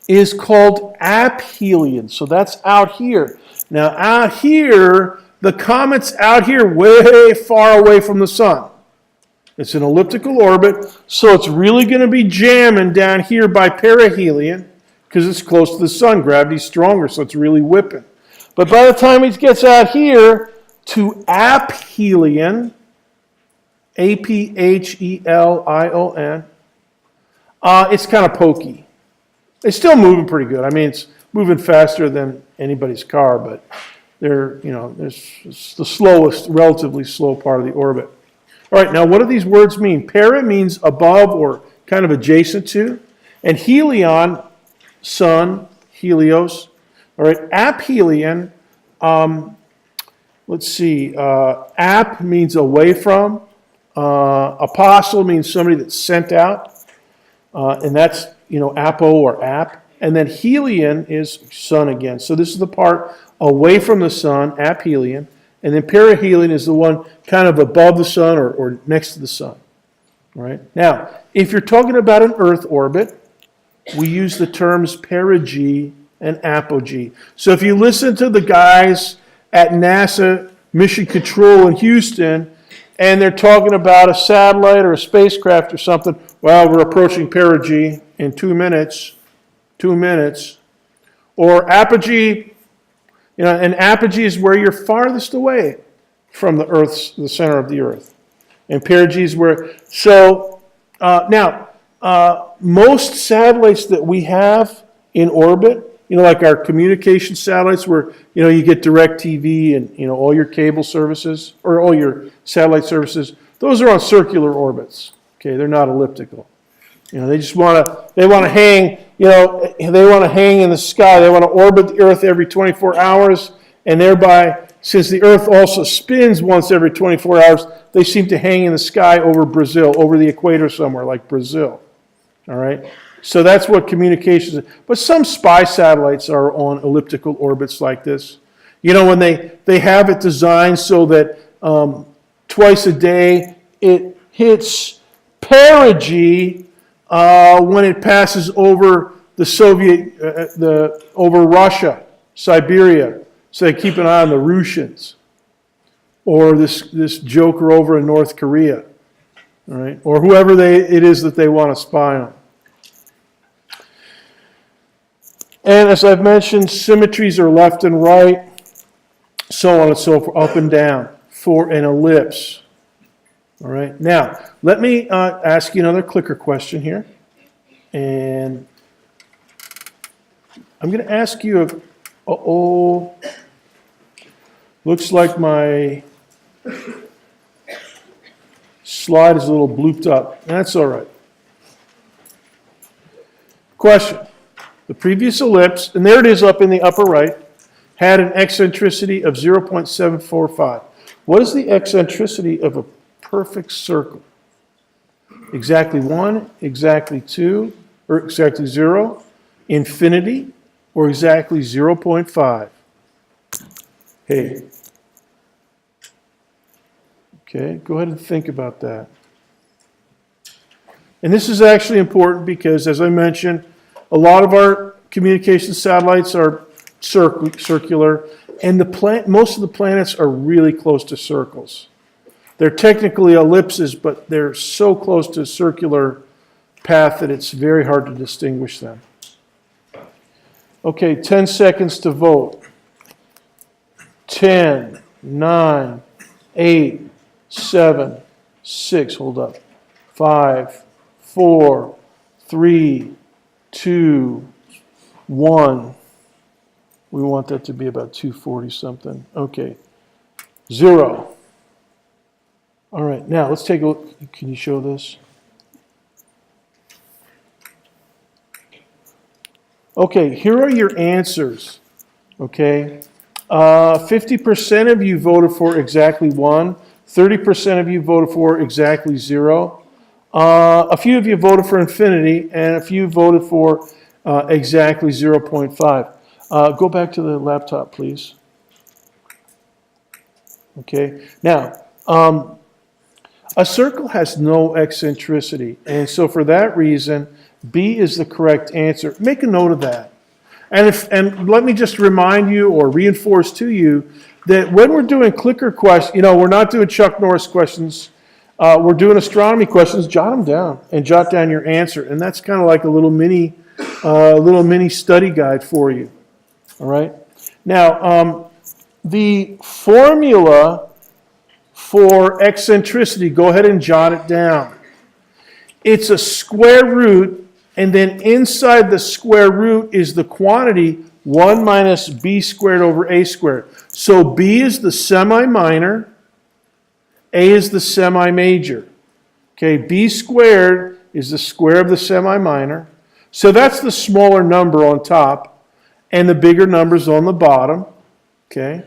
is called aphelion. So that's out here. Now out here, the comet's out here way far away from the sun. It's an elliptical orbit, so it's really going to be jamming down here by perihelion because it's close to the sun. Gravity's stronger, so it's really whipping. But by the time it gets out here to aphelion, A-P-H-E-L-I-O-N, it's kind of pokey. It's still moving pretty good. I mean, it's moving faster than anybody's car, but it's the slowest, relatively slow part of the orbit. All right, now what do these words mean? Para means above or kind of adjacent to, and helion, sun, helios. All right, aphelion, let's see, ap means away from, apostle means somebody that's sent out, and that's, apo or ap, and then helion is sun again. So this is the part away from the sun, aphelion, and then perihelion is the one kind of above the sun or next to the sun. All right? Now, if you're talking about an Earth orbit, we use the terms perigee and apogee. So if you listen to the guys at NASA Mission Control in Houston, and they're talking about a satellite or a spacecraft or something, well, we're approaching perigee in 2 minutes. 2 minutes. Or apogee, and apogee is where you're farthest away from the center of the Earth. And perigee is where, so now, most satellites that we have in orbit, like our communication satellites where, you get direct TV and, all your cable services or all your satellite services, those are on circular orbits. Okay, they're not elliptical. They just want to hang, they want to hang in the sky. They want to orbit the Earth every 24 hours, and thereby, since the Earth also spins once every 24 hours, they seem to hang in the sky over Brazil, over the equator somewhere like Brazil. All right? So that's what communications is. But some spy satellites are on elliptical orbits like this. You know, when they have it designed so that twice a day it hits perigee when it passes over the Soviet, over Russia, Siberia. So they keep an eye on the Russians. Or this joker over in North Korea. All right? Or whoever it is that they want to spy on. And as I've mentioned, symmetries are left and right, so on and so forth, up and down, for an ellipse. All right. Now, let me ask you another clicker question here. And I'm going to ask you if, looks like my slide is a little blooped up. That's all right. Question. The previous ellipse, and there it is up in the upper right, had an eccentricity of 0.745. What is the eccentricity of a perfect circle? Exactly 1, exactly 2, or exactly 0, infinity, or exactly 0.5? Hey. Okay, go ahead and think about that. And this is actually important because, as I mentioned, a lot of our communication satellites are circular, and most of the planets are really close to circles. They're technically ellipses, but they're so close to a circular path that it's very hard to distinguish them. Okay, 10 seconds to vote. 10, 9, 8, 7, 6, hold up. 5, 4, 3, 2, 1. We want that to be about 240 something. Okay. 0. All right, now let's take a look. Can you show this? Okay, here are your answers. Okay. 50% of you voted for exactly 1. 30% of you voted for exactly 0. A few of you voted for infinity, and a few voted for exactly 0.5. Go back to the laptop, please. Okay. Now, a circle has no eccentricity, and so for that reason, B is the correct answer. Make a note of that. And let me just remind you or reinforce to you that when we're doing clicker questions, we're not doing Chuck Norris questions. We're doing astronomy questions. Jot them down and jot down your answer, and that's kind of like a little mini study guide for you. All right. Now, the formula for eccentricity, go ahead and jot it down. It's a square root, and then inside the square root is the quantity 1 minus b squared over a squared. So b is the semi-minor, a is the semi-major. Okay, b squared is the square of the semi-minor. So that's the smaller number on top, and the bigger number's on the bottom. Okay.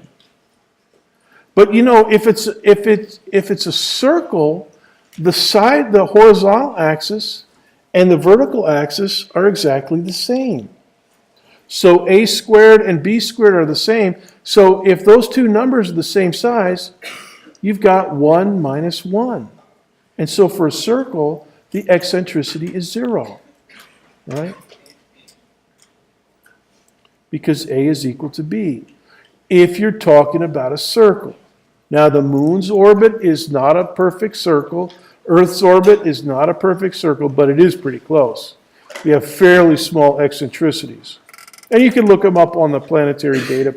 But if it's a circle, the horizontal axis and the vertical axis are exactly the same. So a squared and b squared are the same. So if those two numbers are the same size, you've got 1 minus 1. And so for a circle, the eccentricity is 0. Right? Because a is equal to b. If you're talking about a circle. Now, the moon's orbit is not a perfect circle. Earth's orbit is not a perfect circle, but it is pretty close. We have fairly small eccentricities. And you can look them up on the planetary data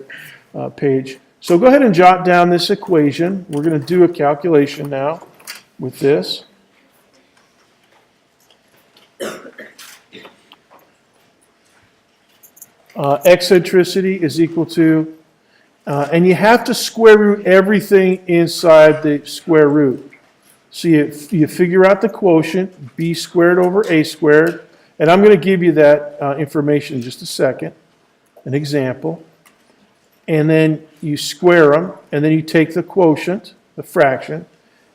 page. So go ahead and jot down this equation. We're going to do a calculation now with this. Eccentricity is equal to, and you have to square root everything inside the square root. So you figure out the quotient, b squared over a squared, and I'm going to give you that information in just a second, an example. And then you square them, and then you take the quotient, the fraction,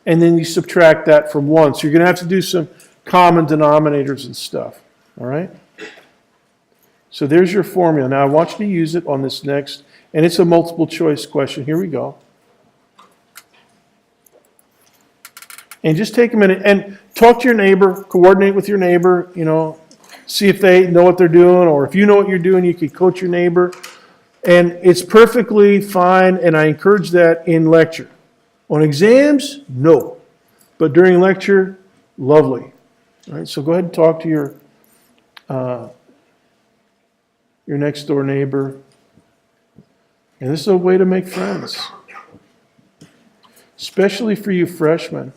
and then you subtract that from 1. So you're going to have to do some common denominators and stuff. All right? So there's your formula. Now I want you to use it on this next, and it's a multiple choice question. Here we go. And just take a minute and talk to your neighbor, coordinate with your neighbor, see if they know what they're doing, or if you know what you're doing, you could coach your neighbor. And it's perfectly fine, and I encourage that in lecture. On exams, no. But during lecture, lovely. All right, so go ahead and talk to your next door neighbor. And this is a way to make friends, especially for you freshmen.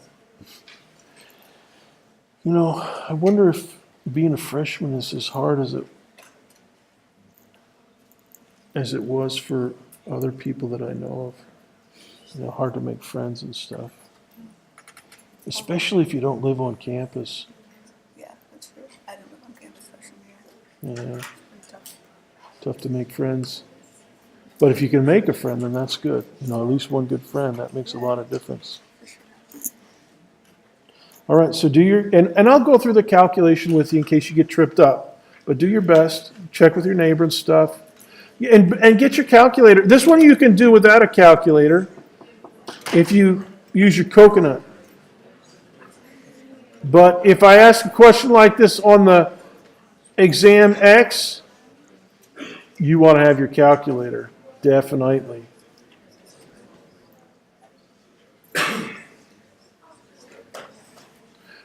I wonder if being a freshman is as hard as it was for other people that I know of. Hard to make friends and stuff. Especially if you don't live on campus. Yeah, that's true. I don't live on campus freshman year. Yeah. Tough to make friends. But if you can make a friend, then that's good. At least one good friend, that makes a lot of difference. All right, so and I'll go through the calculation with you in case you get tripped up. But do your best. Check with your neighbor and stuff. And get your calculator. This one you can do without a calculator if you use your coconut. But if I ask a question like this on the exam X, you want to have your calculator, definitely.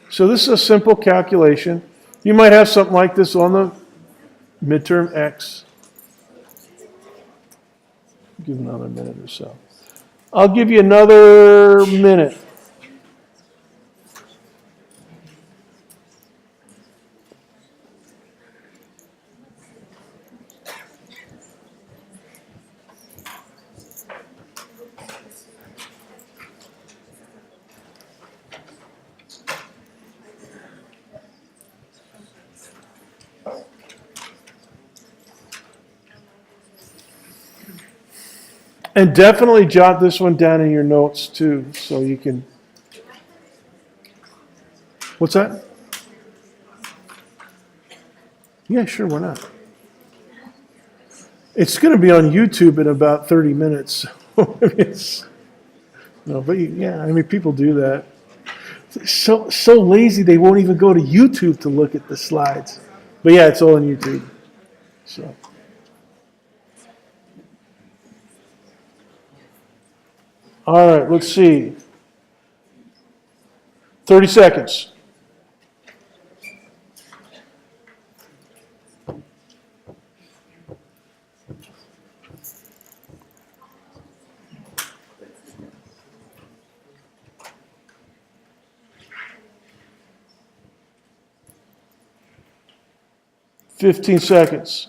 So this is a simple calculation. You might have something like this on the midterm X. Give another minute or so. I'll give you another minute. And definitely jot this one down in your notes too, so you can. What's that? Yeah, sure, why not? It's going to be on YouTube in about 30 minutes. People do that. So lazy they won't even go to YouTube to look at the slides. But yeah, it's all on YouTube. So. All right, let's see. 30 seconds. Fifteen seconds.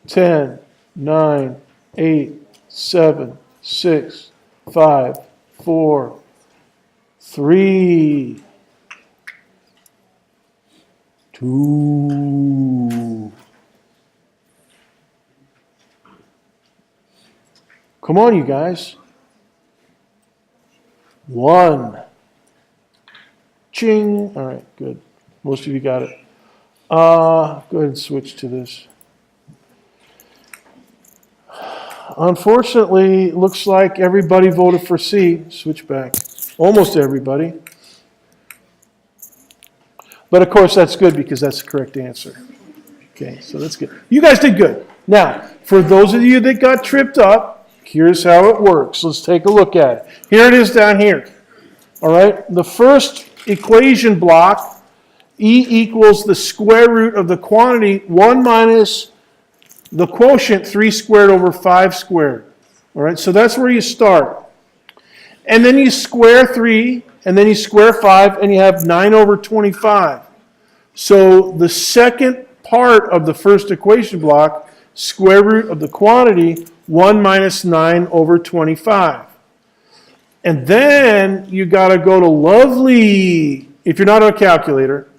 10, 9, 8, 7, 6, 5, 4, 3, 2. Come on, you guys. 1. Ching. All right, good. Most of you got it. Go ahead and switch to this. Unfortunately, looks like everybody voted for C. Switch back. Almost everybody. But of course, that's good because that's the correct answer. Okay, so that's good. You guys did good. Now, for those of you that got tripped up, here's how it works. Let's take a look at it. Here it is down here. All right, the first equation block, E equals the square root of the quantity 1 minus the quotient 3 squared over 5 squared. All right, so that's where you start. And then you square 3, and then you square 5, and you have 9 over 25. So the second part of the first equation block, square root of the quantity, 1 minus 9 over 25. And then you got to go to lovely, if you're not on a calculator,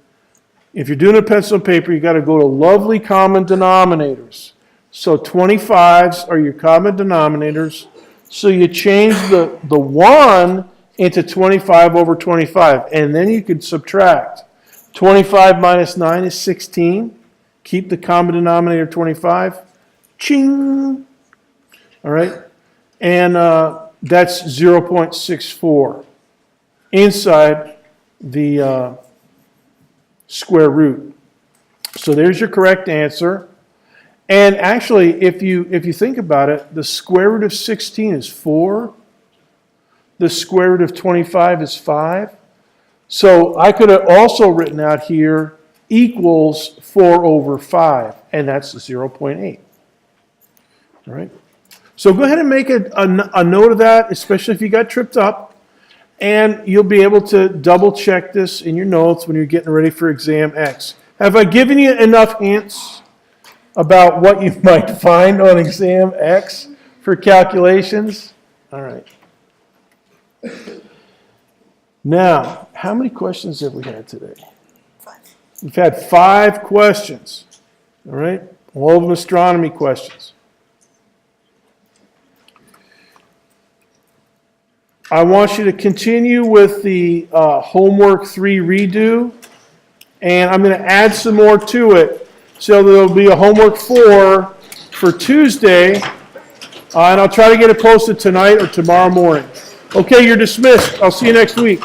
if you're doing a pencil and paper, you got to go to lovely common denominators. So 25s are your common denominators. So you change the 1 into 25 over 25. And then you could subtract. 25 minus 9 is 16. Keep the common denominator 25. Ching! All right? And that's 0.64 inside the square root. So there's your correct answer. And actually, if you think about it, the square root of 16 is 4. The square root of 25 is 5. So I could have also written out here equals 4 over 5, and that's 0.8. All right? So go ahead and make a note of that, especially if you got tripped up, and you'll be able to double check this in your notes when you're getting ready for exam X. Have I given you enough hints about what you might find on exam X for calculations? All right. Now, how many questions have we had today? 5. We've had 5 questions. All right? All of them astronomy questions. I want you to continue with the homework 3 redo, and I'm going to add some more to it. So there'll be a homework 4 for Tuesday, and I'll try to get it posted tonight or tomorrow morning. Okay, you're dismissed. I'll see you next week.